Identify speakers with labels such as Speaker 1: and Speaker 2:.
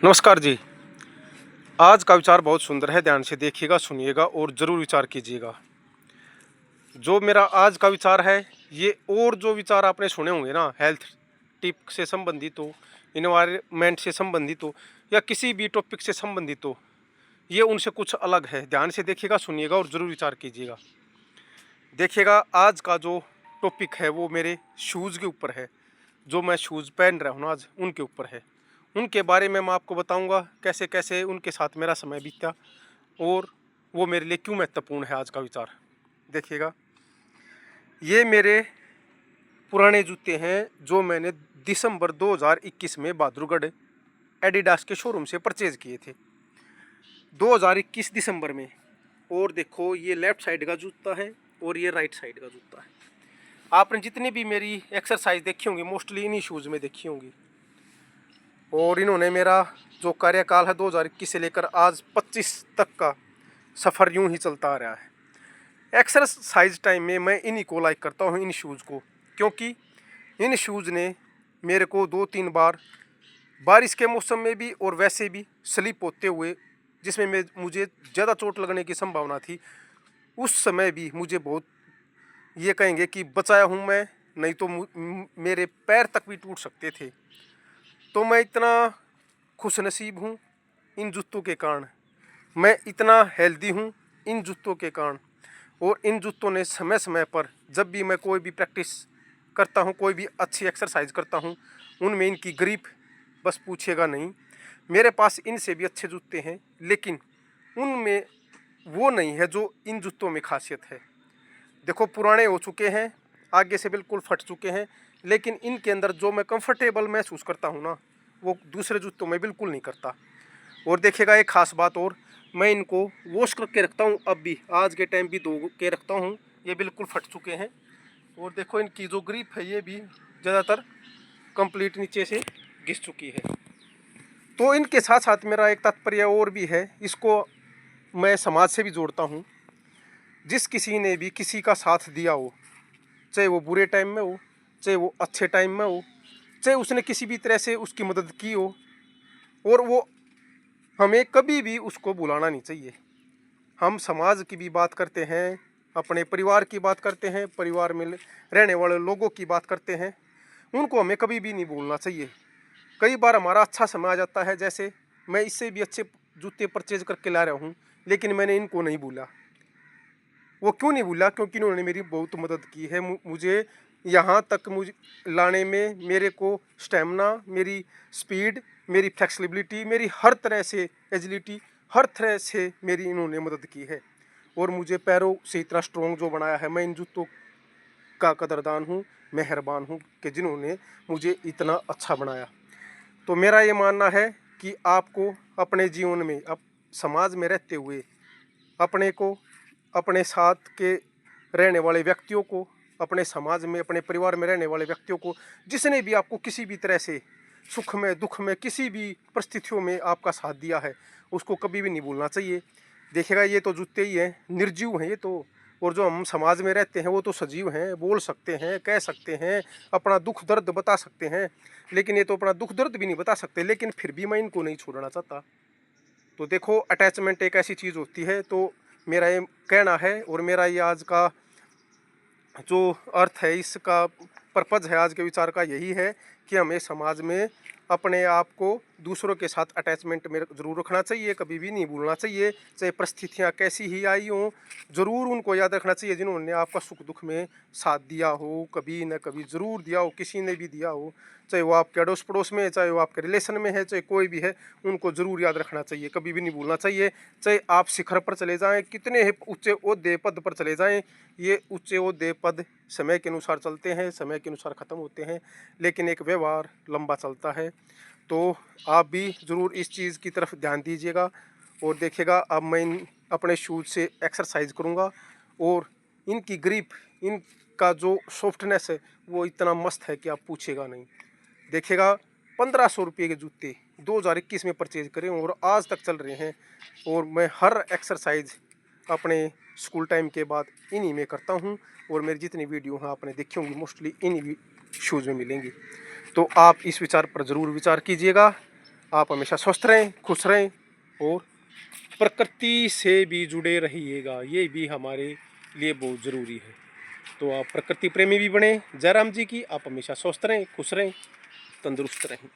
Speaker 1: नमस्कार जी। आज का विचार बहुत सुंदर है, ध्यान से देखिएगा, सुनिएगा और ज़रूर विचार कीजिएगा। जो मेरा आज का विचार है ये, और जो विचार आपने सुने होंगे ना, हेल्थ टिप से संबंधित हो, इन्वायरमेंट से संबंधित हो या किसी भी टॉपिक से संबंधित हो, ये उनसे कुछ अलग है। ध्यान से देखिएगा, सुनिएगा और ज़रूर विचार कीजिएगा। देखिएगा, आज का जो टॉपिक है वो मेरे शूज़ के ऊपर है। जो मैं शूज़ पहन रहा हूँ ना आज, उनके ऊपर है। उनके बारे में मैं आपको बताऊंगा कैसे कैसे उनके साथ मेरा समय बीता और वो मेरे लिए क्यों महत्वपूर्ण है। आज का विचार देखिएगा, ये मेरे पुराने जूते हैं जो मैंने दिसंबर 2021 में बहादुरगढ़ एडिडास के शोरूम से परचेज़ किए थे, 2021 दिसंबर में। और देखो, ये लेफ़्ट साइड का जूता है और ये राइट साइड का जूता है। आपने जितनी भी मेरी एक्सरसाइज देखी होंगी मोस्टली इन्हीं शूज़ में देखी होंगी। और इन्होंने मेरा जो कार्यकाल है 2021 से लेकर आज 25 तक का सफ़र यूं ही चलता आ रहा है। एक्सरसाइज टाइम में मैं इन्हीं को लाइक करता हूं, इन शूज़ को, क्योंकि इन शूज़ ने मेरे को 2-3 बार बारिश के मौसम में भी और वैसे भी स्लिप होते हुए, जिसमें मुझे ज़्यादा चोट लगने की संभावना थी, उस समय भी मुझे बहुत, ये कहेंगे कि बचाया हूँ मैं, नहीं तो मेरे पैर तक भी टूट सकते थे। तो मैं इतना खुशनसीब हूँ इन जूतों के कारण, मैं इतना हेल्दी हूँ इन जूतों के कारण। और इन जूतों ने समय समय पर, जब भी मैं कोई भी प्रैक्टिस करता हूँ, कोई भी अच्छी एक्सरसाइज करता हूँ, उनमें इनकी ग्रिप बस पूछेगा नहीं। मेरे पास इनसे भी अच्छे जूते हैं, लेकिन उनमें वो नहीं है जो इन जूतों में खासियत है। देखो, पुराने हो चुके हैं, आगे से बिल्कुल फट चुके हैं, लेकिन इनके अंदर जो मैं कंफर्टेबल महसूस करता हूँ ना, वो दूसरे जूतों में बिल्कुल नहीं करता। और देखिएगा, एक ख़ास बात और, मैं इनको वॉश करके रखता हूँ, अब भी आज के टाइम भी धो के रखता हूँ। ये बिल्कुल फट चुके हैं और देखो, इनकी जो ग्रिप है ये भी ज़्यादातर कंप्लीट नीचे से घिस चुकी है। तो इनके साथ साथ मेरा एक तात्पर्य और भी है, इसको मैं समाज से भी जोड़ता हूँ। जिस किसी ने भी किसी का साथ दिया हो, चाहे वो बुरे टाइम में हो, चाहे वो अच्छे टाइम में हो, चाहे उसने किसी भी तरह से उसकी मदद की हो, और वो हमें कभी भी उसको भुलाना नहीं चाहिए। हम समाज की भी बात करते हैं, अपने परिवार की बात करते हैं, परिवार में रहने वाले लोगों की बात करते हैं, उनको हमें कभी भी नहीं भूलना चाहिए। कई बार हमारा अच्छा समय आ जाता है, जैसे मैं इससे भी अच्छे जूते परचेज करके ला रहा हूँ, लेकिन मैंने इनको नहीं भूला। वो क्यों नहीं भूला? क्योंकि इन्होंने मेरी बहुत मदद की है। मुझे यहाँ तक मुझे लाने में, मेरे को स्टेमिना, मेरी स्पीड, मेरी फ्लेक्सिबिलिटी, मेरी हर तरह से एजिलिटी, हर तरह से मेरी इन्होंने मदद की है। और मुझे पैरों से इतना स्ट्रॉन्ग जो बनाया है, मैं इन जूतों का कदरदान हूँ, मेहरबान हूँ कि जिन्होंने मुझे इतना अच्छा बनाया। तो मेरा ये मानना है कि आपको अपने जीवन में, अब समाज में रहते हुए, अपने को, अपने साथ के रहने वाले व्यक्तियों को, अपने समाज में, अपने परिवार में रहने वाले व्यक्तियों को, जिसने भी आपको किसी भी तरह से सुख में, दुख में, किसी भी परिस्थितियों में आपका साथ दिया है, उसको कभी भी नहीं भूलना चाहिए। देखिएगा, ये तो जूते ही हैं, निर्जीव हैं ये तो। और जो हम समाज में रहते हैं वो तो सजीव हैं, बोल सकते हैं, कह सकते हैं, अपना दुख दर्द बता सकते हैं। लेकिन ये तो अपना दुख दर्द भी नहीं बता सकते, लेकिन फिर भी मैं इनको नहीं छोड़ना चाहता। तो देखो, अटैचमेंट एक ऐसी चीज़ होती है। तो मेरा ये कहना है, और मेरा ये आज का जो अर्थ है, इसका पर्पज़ है आज के विचार का, यही है कि हमें समाज में अपने आप को दूसरों के साथ अटैचमेंट में ज़रूर रखना चाहिए, कभी भी नहीं भूलना चाहिए। चाहे परिस्थितियाँ कैसी ही आई हों, ज़रूर उनको याद रखना चाहिए जिन्होंने आपका सुख दुख में साथ दिया हो, कभी न कभी ज़रूर दिया हो, किसी ने भी दिया हो। चाहे वो आपके अड़ोस पड़ोस में है, चाहे वो आपके रिलेशन में है, चाहे कोई भी है, उनको ज़रूर याद रखना चाहिए, कभी भी नहीं भूलना चाहिए। चाहे आप शिखर पर चले जाएँ, कितने ही ऊँचे ओहदे पद पर चले जाएँ, ये ऊँचे ओहदे पद समय के अनुसार चलते हैं, समय के अनुसार ख़त्म होते हैं, लेकिन एक व्यवहार लंबा चलता है। तो आप भी ज़रूर इस चीज़ की तरफ ध्यान दीजिएगा। और देखिएगा, अब मैं अपने शूज़ से एक्सरसाइज करूँगा, और इनकी ग्रिप, इनका जो सॉफ्टनेस है वो इतना मस्त है कि आप पूछेगा नहीं। देखिएगा, 1500 रुपये के जूते 2021 में परचेज करे और आज तक चल रहे हैं। और मैं हर एक्सरसाइज अपने स्कूल टाइम के बाद इन्हीं में करता हूँ, और मेरी जितनी वीडियो हैं आपने देखी होंगी मोस्टली इन्हीं शूज़ में मिलेंगी। तो आप इस विचार पर ज़रूर विचार कीजिएगा। आप हमेशा स्वस्थ रहें, खुश रहें और प्रकृति से भी जुड़े रहिएगा, ये भी हमारे लिए बहुत ज़रूरी है। तो आप प्रकृति प्रेमी भी बने। जयराम जी की। आप हमेशा स्वस्थ रहें, खुश रहें, तंदुरुस्त रहें।